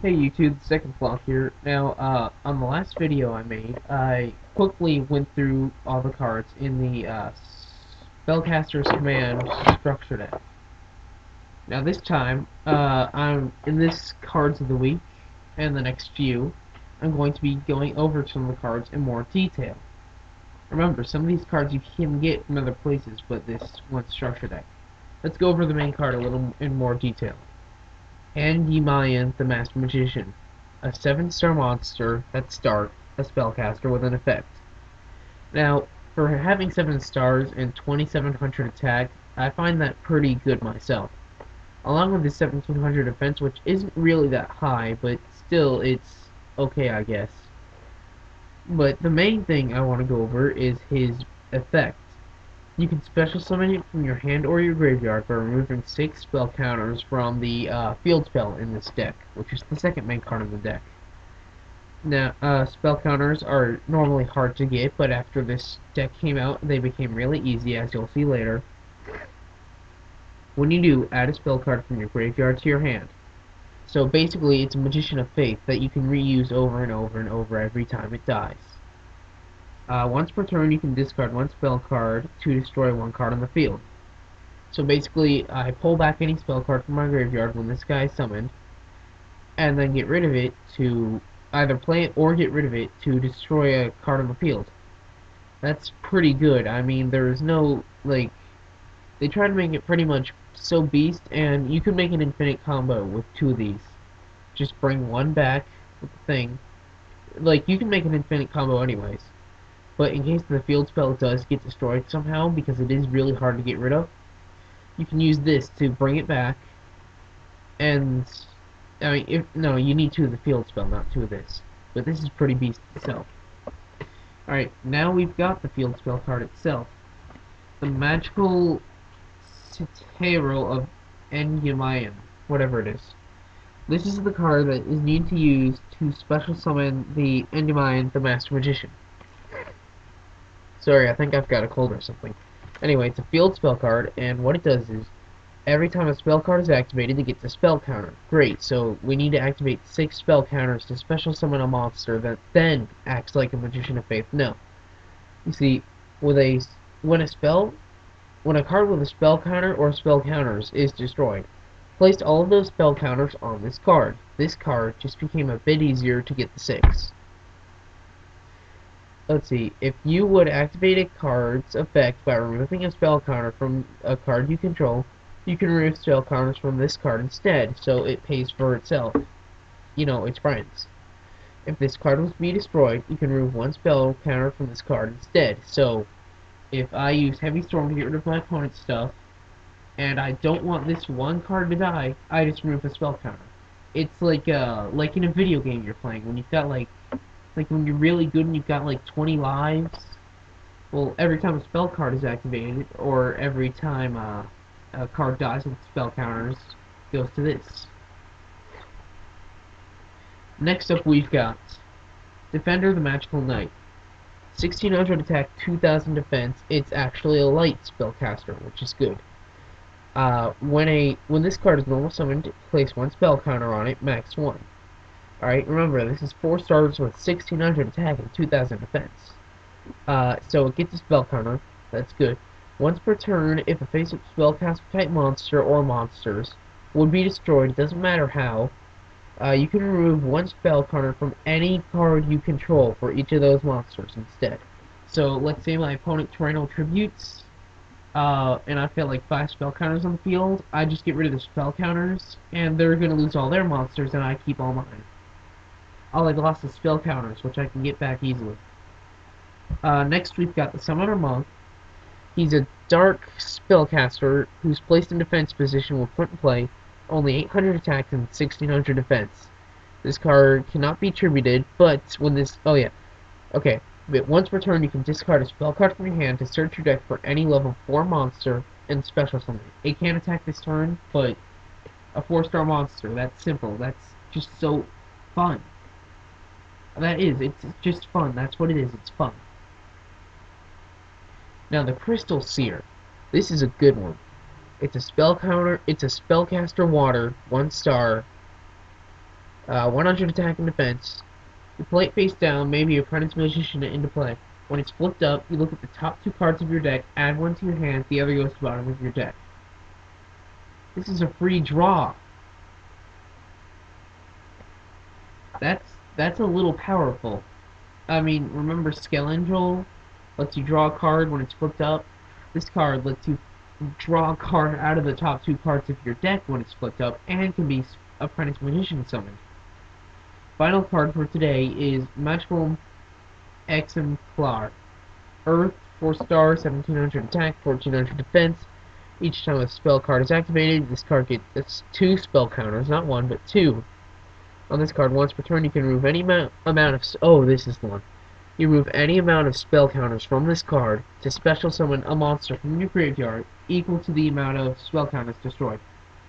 Hey YouTube, TheSecondFlock here. Now, on the last video I made, I quickly went through all the cards in the Spellcaster's command structure deck. Now this time, I'm in this cards of the week and the next few, I'm going to be going over some of the cards in more detail. Remember, some of these cards you can get from other places, but this one structure deck. Let's go over the main card a little in more detail. The Master Magician, a 7-star monster that's dark, a spellcaster with an effect. Now, for having 7 stars and 2700 attack, I find that pretty good myself. Along with his 1700 defense, which isn't really that high, but still, it's okay, I guess. But the main thing I want to go over is his effect. You can special summon it from your hand or your graveyard by removing 6 spell counters from the field spell in this deck, which is the second main card of the deck. Now, spell counters are normally hard to get, but after this deck came out, they became really easy, as you'll see later. When you do, add a spell card from your graveyard to your hand. So basically, it's a Magician of Faith that you can reuse over and over and over every time it dies. Once per turn, you can discard 1 spell card to destroy 1 card on the field. So basically, I pull back any spell card from my graveyard when this guy is summoned, and then get rid of it to either play it or get rid of it to destroy a card on the field. That's pretty good. I mean, there is no, like, they try to make it pretty much so beast, and you can make an infinite combo with 2 of these. Just bring 1 back with the thing. Like, you can make an infinite combo anyways. But in case the field spell does get destroyed somehow, because it is really hard to get rid of, you can use this to bring it back. And I mean, no, you need 2 of the field spell, not 2 of this. But this is pretty beast itself. Alright, now we've got the field spell card itself. The magical Citero of Endymion, whatever it is. This is the card that is needed to use to special summon the Endymion, the Master Magician. Sorry, I think I've got a cold or something. Anyway, it's a field spell card, and what it does is, every time a spell card is activated, it gets a spell counter. Great, so we need to activate 6 spell counters to special summon a monster that then acts like a Magician of Faith. No. You see, when a card with a spell counter or spell counters is destroyed, place all of those spell counters on this card. This card just became a bit easier to get the 6. Let's see, if you would activate a card's effect by removing a spell counter from a card you control, you can remove spell counters from this card instead, so it pays for itself. You know, its friends. If this card was to be destroyed, you can remove 1 spell counter from this card instead. So, if I use Heavy Storm to get rid of my opponent's stuff, and I don't want this 1 card to die, I just remove a spell counter. It's like in a video game you're playing, when you've got like when you're really good and you've got like 20 lives, well, every time a spell card is activated, or every time a card dies with spell counters, goes to this. Next up we've got Defender the Magical Knight. 1600 attack, 2000 defense. It's actually a light spellcaster, which is good. When this card is normal summoned, place 1 spell counter on it, max 1. Alright, remember, this is 4 stars with 1600 attack and 2000 defense. So it gets a spell counter, that's good. Once per turn, if a face-up spellcaster type monster or monsters would be destroyed, it doesn't matter how, you can remove 1 spell counter from any card you control for each of those monsters instead. So let's say my opponent Terrenal Tributes, and I've got like 5 spell counters on the field, I just get rid of the spell counters, and they're going to lose all their monsters, and I keep all mine. All I lost is spell counters, which I can get back easily. Next we've got the Summoner Monk. He's a dark spellcaster who's placed in defense position will put in play only 800 attack and 1600 defense. This card cannot be tributed, but when this... oh yeah. Okay. But once per turn, you can discard a spell card from your hand to search your deck for any level 4 monster and special summon it. It can't attack this turn, but a 4-star monster. That's simple. That's just so fun. It's just fun. That's what it is. It's fun. Now the Crystal Seer. This is a good one. It's a spellcaster water, 1 star, 100 attack and defense. You play it face down, maybe Apprentice Magician into play. When it's flipped up, you look at the top 2 cards of your deck, add one to your hand, the other goes to the bottom of your deck. This is a free draw. That's a little powerful. I mean, remember Skelangel lets you draw a card when it's flipped up. This card lets you draw a card out of the top 2 cards of your deck when it's flipped up, and can be Apprentice Magician summoned. Final card for today is Magical Exemplar. Earth, 4 stars, 1700 attack, 1400 defense. Each time a spell card is activated, this card gets 2 spell counters, not 1, but 2. On this card, once per turn, you can remove any amount of... Oh, this is the one. You remove any amount of spell counters from this card to special summon a monster from your graveyard equal to the amount of spell counters destroyed.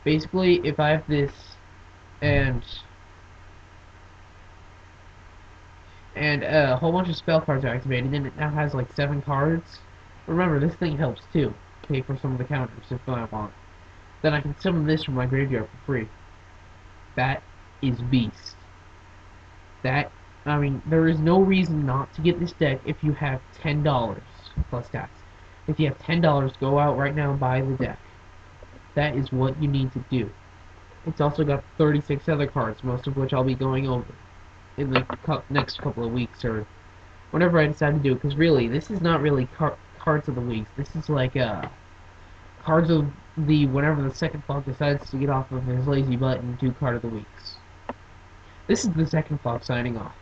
Basically, if I have this and a whole bunch of spell cards are activated, and it now has like 7 cards. Remember, this thing helps too. Pay for some of the counters if I want. Then I can summon this from my graveyard for free. That is Beast. I mean, there is no reason not to get this deck if you have $10 plus tax. If you have $10, go out right now and buy the deck. That is what you need to do. It's also got 36 other cards, most of which I'll be going over in the next couple of weeks, or whenever I decide to do it, because really, this is not really cards of the week. This is like cards of the whenever the second flock decides to get off of his lazy butt and do card of the weeks. This is the second flock signing off.